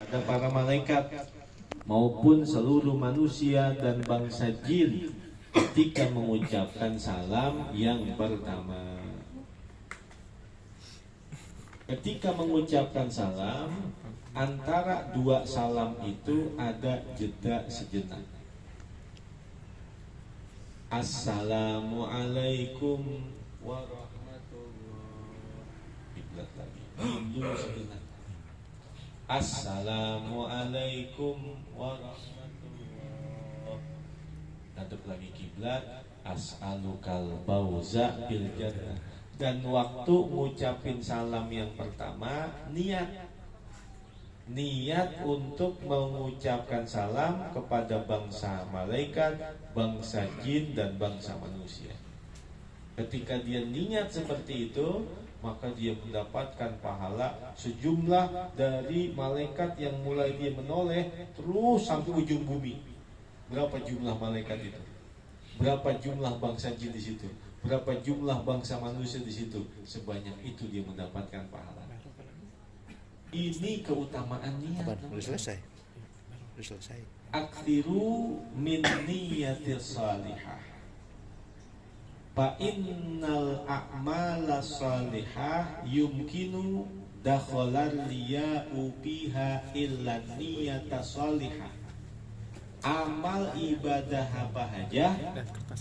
kepada para malaikat maupun seluruh manusia dan bangsa jin ketika mengucapkan salam yang pertama. Ketika mengucapkan salam, antara dua salam itu ada jeda sejenak. Assalamualaikum warahmatullahi wabarakatuh. Assalamualaikum warahmatullahi. Hadap lagi kiblat. As'alukal fawza bil jannah. Dan waktu ngucapin salam yang pertama, niat untuk mengucapkan salam kepada bangsa malaikat, bangsa jin dan bangsa manusia. Ketika dia niat seperti itu, maka dia mendapatkan pahala sejumlah dari malaikat yang mulai dia menoleh terus sampai ujung bumi. Berapa jumlah malaikat itu? Berapa jumlah bangsa jin di situ? Berapa jumlah bangsa manusia di situ? Sebanyak itu dia mendapatkan pahala. Ini keutamaan niat. Sudah selesai. Sudah selesai. Aktsiru min niyatis salihah. Fa innal a'mala salihah yumkinu dakhalar liya'u biha illa niyata salihah. Amal ibadah apa aja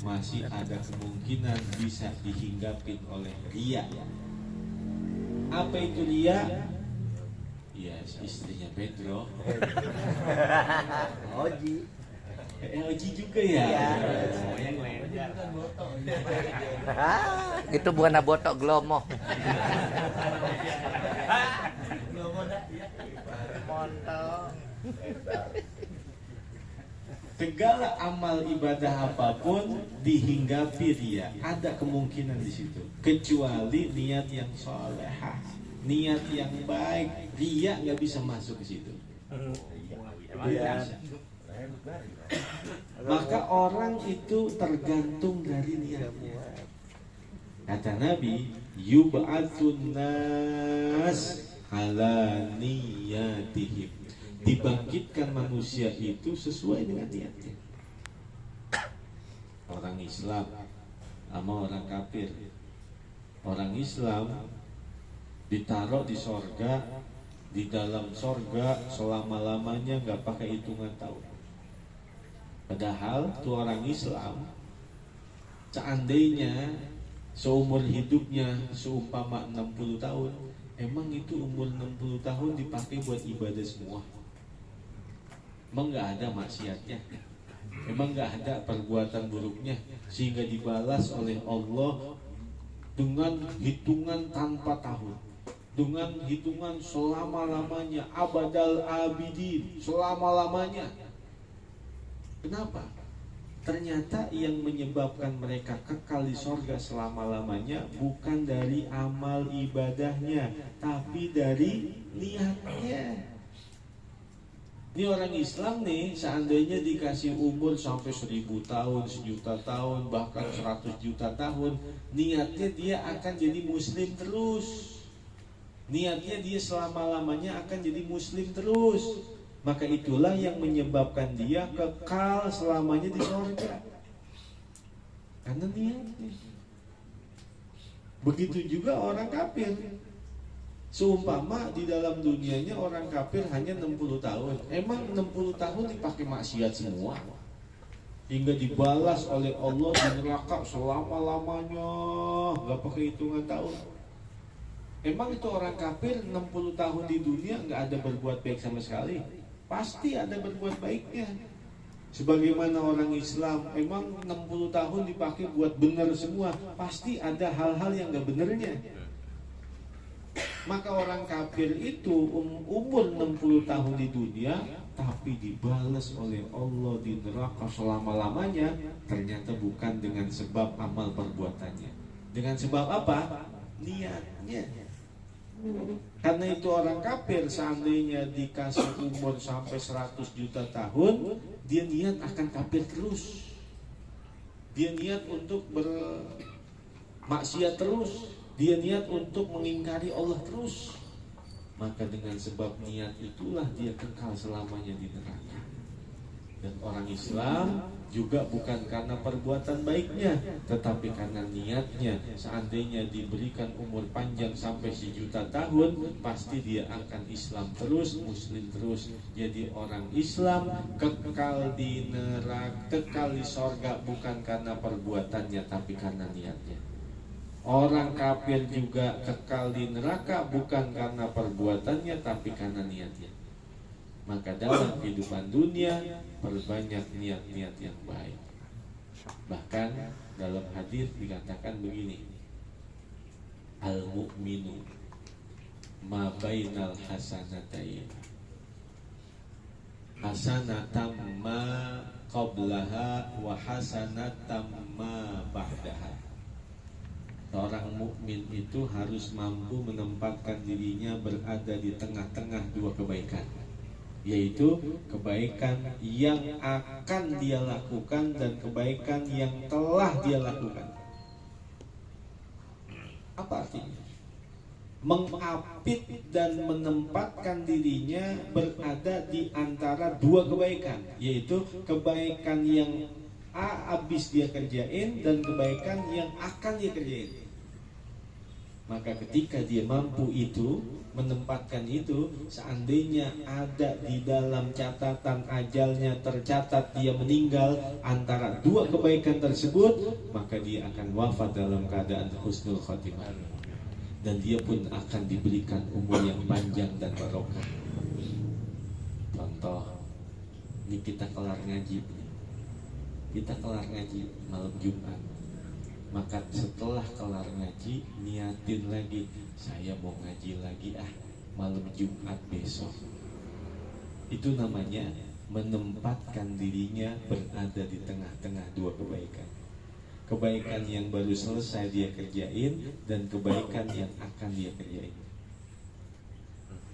masih ada kemungkinan bisa dihinggapin oleh riya. Apa itu riya? Ya, istrinya Pedro. Oji. Oji juga ya. Itu bukan botok glomo. Segala amal ibadah apapun dihinggapi riya, ada kemungkinan di situ. Kecuali niat yang salehah, niat yang baik, riya nggak bisa masuk ke situ. Maka orang itu tergantung dari niatnya. Kata Nabi, yub'atsun nas ala niyatihim. Dibangkitkan manusia itu sesuai dengan niatnya. Orang Islam sama orang kafir. Orang Islam ditaruh di sorga, di dalam sorga selama-lamanya nggak pakai hitungan tahun. Padahal tuh orang Islam seandainya seumur hidupnya seumpama 60 tahun, emang itu umur 60 tahun dipakai buat ibadah semua. Emang nggak ada maksiatnya, emang nggak ada perbuatan buruknya sehingga dibalas oleh Allah dengan hitungan tanpa tahun, dengan hitungan selama-lamanya, abadal abidin, selama-lamanya. Kenapa? Ternyata yang menyebabkan mereka kekal di sorga selama-lamanya bukan dari amal ibadahnya, tapi dari niatnya. Ini orang Islam nih, seandainya dikasih umur sampai 1000 tahun, 1.000.000 tahun, bahkan 100 juta tahun, niatnya dia akan jadi muslim terus. Niatnya dia selama-lamanya akan jadi muslim terus. Maka itulah yang menyebabkan dia kekal selamanya di surga. Karena niatnya. Begitu juga orang kafir. Seumpama di dalam dunianya orang kafir hanya 60 tahun. Emang 60 tahun dipakai maksiat semua, hingga dibalas oleh Allah di neraka selama-lamanya, gak pakai hitungan tahun. Emang itu orang kafir 60 tahun di dunia gak ada berbuat baik sama sekali? Pasti ada berbuat baiknya. Sebagaimana orang Islam, emang 60 tahun dipakai buat benar semua? Pasti ada hal-hal yang gak benernya. Maka orang kafir itu umur 60 tahun di dunia, tapi dibalas oleh Allah di neraka selama-lamanya, ternyata bukan dengan sebab amal perbuatannya. Dengan sebab apa? Niatnya. Karena itu orang kafir seandainya dikasih umur sampai 100 juta tahun, dia niat akan kafir terus. Dia niat untuk bermaksiat terus. Dia niat untuk mengingkari Allah terus. maka dengan sebab niat itulah dia kekal selamanya di neraka. Dan orang Islam juga bukan karena perbuatan baiknya, tetapi karena niatnya. Seandainya diberikan umur panjang sampai 1.000.000 tahun, pasti dia akan Islam terus, Muslim terus. Jadi orang Islam kekal di neraka, kekal di sorga bukan karena perbuatannya, tapi karena niatnya. Orang kafir juga kekal di neraka bukan karena perbuatannya, tapi karena niatnya. Maka dalam kehidupan dunia perbanyak niat-niat yang baik. Bahkan dalam hadis dikatakan begini, al-mu'minu ma bainal hasanatain hasanatam ma qablaha wa hasanatam ma ba'daha. Seorang mukmin itu harus mampu menempatkan dirinya berada di tengah-tengah dua kebaikan, yaitu kebaikan yang akan dia lakukan dan kebaikan yang telah dia lakukan. Apa artinya? Mengapit dan menempatkan dirinya berada di antara dua kebaikan, yaitu kebaikan yang habis dia kerjain dan kebaikan yang akan dia kerjain. Maka ketika dia mampu itu, menempatkan itu, seandainya ada di dalam catatan ajalnya tercatat dia meninggal antara dua kebaikan tersebut, maka dia akan wafat dalam keadaan husnul khotimah. Dan dia pun akan diberikan umur yang panjang dan barokah. Contoh, ini kita kelar ngaji. Kita kelar ngaji malam Jumat. Maka setelah kelar ngaji, niatin lagi, saya mau ngaji lagi malam Jumat besok. Itu namanya menempatkan dirinya berada di tengah-tengah dua kebaikan. Kebaikan yang baru selesai dia kerjain dan kebaikan yang akan dia kerjain.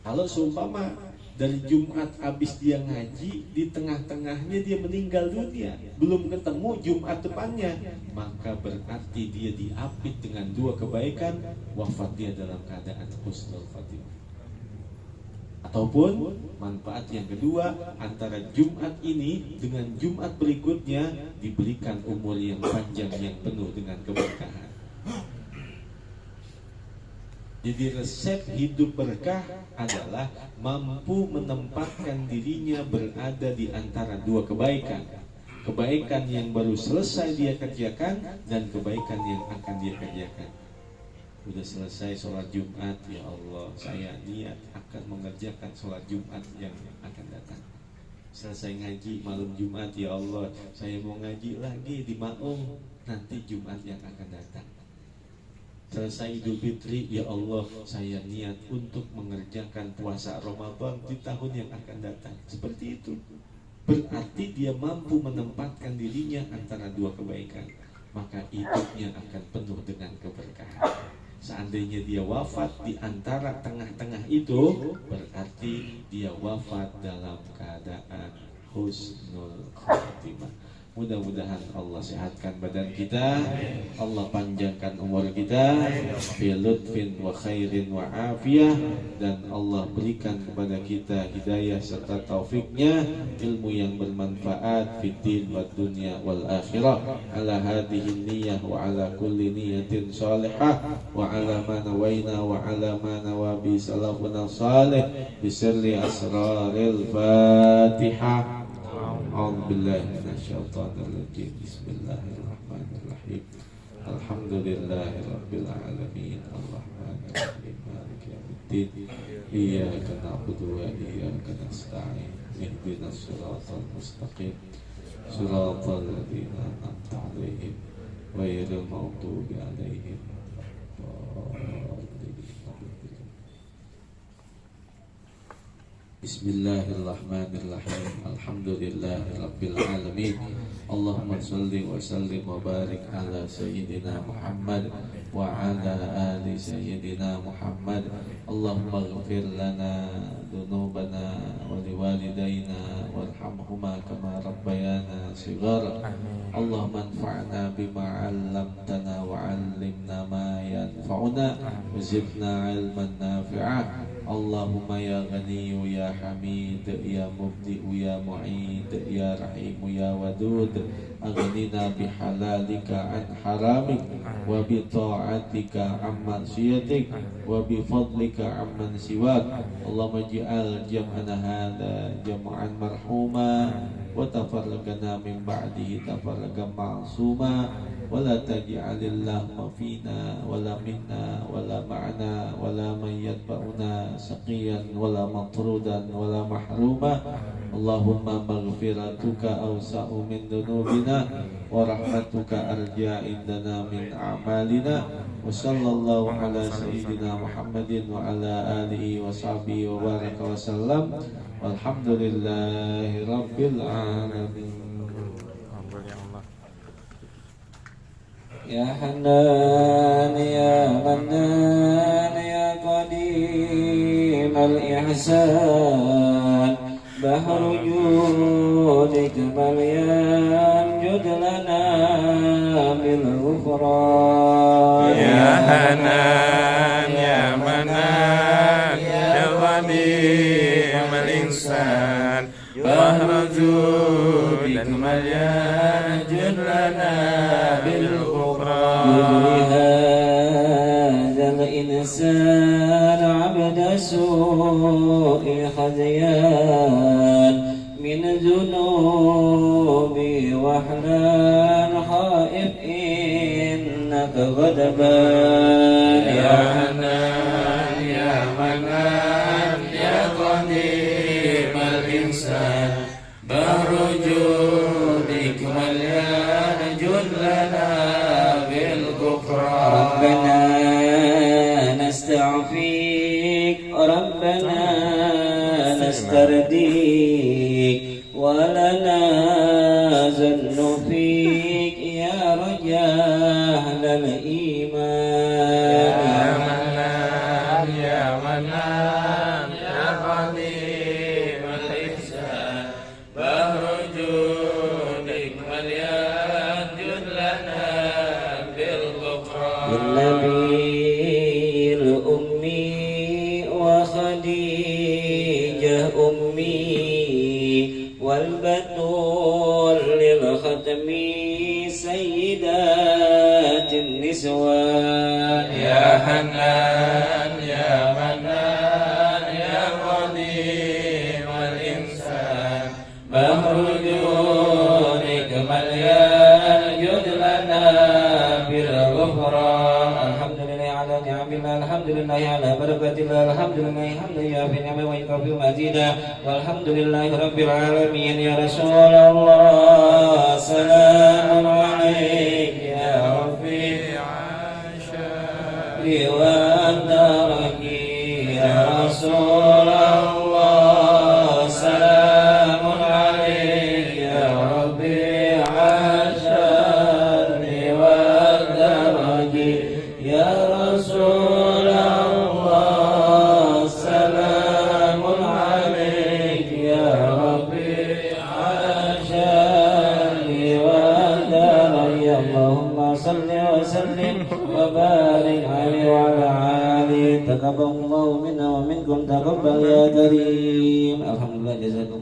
Kalau seumpama dari Jumat habis dia ngaji, di tengah-tengahnya dia meninggal dunia, belum ketemu Jumat depannya, maka berarti dia diapit dengan dua kebaikan, wafat dia dalam keadaan husnul khotimah. Ataupun manfaat yang kedua, antara Jumat ini dengan Jumat berikutnya diberikan umur yang panjang yang penuh dengan keberkahan. Jadi resep hidup berkah adalah mampu menempatkan dirinya berada di antara dua kebaikan. Kebaikan yang baru selesai dia kerjakan dan kebaikan yang akan dia kerjakan. Sudah selesai sholat Jumat, ya Allah, saya niat akan mengerjakan sholat Jumat yang akan datang. Selesai ngaji malam Jumat, ya Allah, saya mau ngaji lagi di Maung nanti Jumat yang akan datang. Selesai Idul Fitri, ya Allah, saya niat untuk mengerjakan puasa Ramadan di tahun yang akan datang. Seperti itu. Berarti dia mampu menempatkan dirinya antara dua kebaikan. Maka hidupnya akan penuh dengan keberkahan. Seandainya dia wafat di antara tengah-tengah itu, berarti dia wafat dalam keadaan husnul khotimah. Mudah-mudahan Allah sehatkan badan kita, Allah panjangkan umur kita, fi lutfin wa khairin wa afiyah, dan Allah berikan kepada kita hidayah serta taufiknya, ilmu yang bermanfaat fid din wa dunya wal akhirah, ala hadhihi niyyah wa ala kulli niyatin salihah wa ala ma nawaina wa ala ma nawabi salafuna salih bi sirri asraril Fatihah. A'udzu billahi minasyaitonir rajim. Bismillahirrahmanirrahim. Alhamdulillahirabbil alamin. Arrahmanir rahim. Maliki yaumiddin. Iyyaka na'budu wa iyyaka nasta'in. Ihdinas siratal mustaqim. Siratal ladzina an'amta 'alaihim ghairil maghdubi 'alaihim. Bismillahirrahmanirrahim. Alhamdulillahirabbil alamin. Allahumma shalli wa sallim wa barik ala sayyidina Muhammad wa ala ali sayyidina Muhammad. Allahumma ighfir lana dhunubana wa liwalidayna warhamhuma kama rabbayana shighara. Allahumma anfa'na bima 'allamtana wa 'allimna ma yanfa'una wa zidna 'ilman nafi'a. Allahumma ya Ghaniyu ya Hamid ya Mubdi'u ya Mu'id ya Rahimu ya Wadud, aghnina bihalalika an haramik wa bi ta'atika an maksiatik wa bi fadlika amman siwak. Allahumma ij'al jam'ana hadha jam'an marhuma wa tafarraqana min ba'dihi tafarraqan ma'suma wa la taj'alillahumma fina wala minna wala ma'ana wala man yatba'una saqiyan wala matrudan wala mahruma. Allahumma maghfiratuka awsa'u min dunubina wa rahmatuka arja indana min a'malina. Wa sallallahu ala sayyidina Muhammadin wa ala alihi wa sahbihi wa baraka wa sallam. Walhamdulillahi rabbil alamin. Ya Hanan ya Mannan ya Qadim al-ihsan, bahru judik malyan judlana bil ghufran. Ya Hanan ya Mannan ya Qadim al-ihsan, bahru judik malyan judlana bil هذا الإنسان عبد سوء خزيان من ذنوبي وحنان خائف إنك غضبان. يا حنان يا منان يا قديم الإنسان، بحر جودك مليان جلنا ربنا نستعفيك، ربنا نسترديك، ولنا ظن فيك يا رجاء الإيمان. يا منان يا منان يا قديم الإحسان، بحر جودك مليان جلنا والنبي الأمي وخديجة أمي والبتول للختم سيدات النسوان. يا حنان يا منان يا قديم الإنسان، بحر جودك مليان جدلنا بالغفران. الحمد لله على نعم الله، الحمد لله على بركة الله، الحمد لله حمدا يوافي نعمه ويكفي مزيدا، والحمد لله رب العالمين. يا رسول الله سلام عليك يا رفيع الشافي والدرك. يا رسول الله سلام عليك يا رفيع الشافي والدرك. يا رسول الله سلام عليك يا رفيع الشافي والدرك. اللهم صل وسلم وبارك عليه وعلى آله. تقبل الله منا ومنكم، تقبل يا كريم. الحمد لله، جزاكم الله.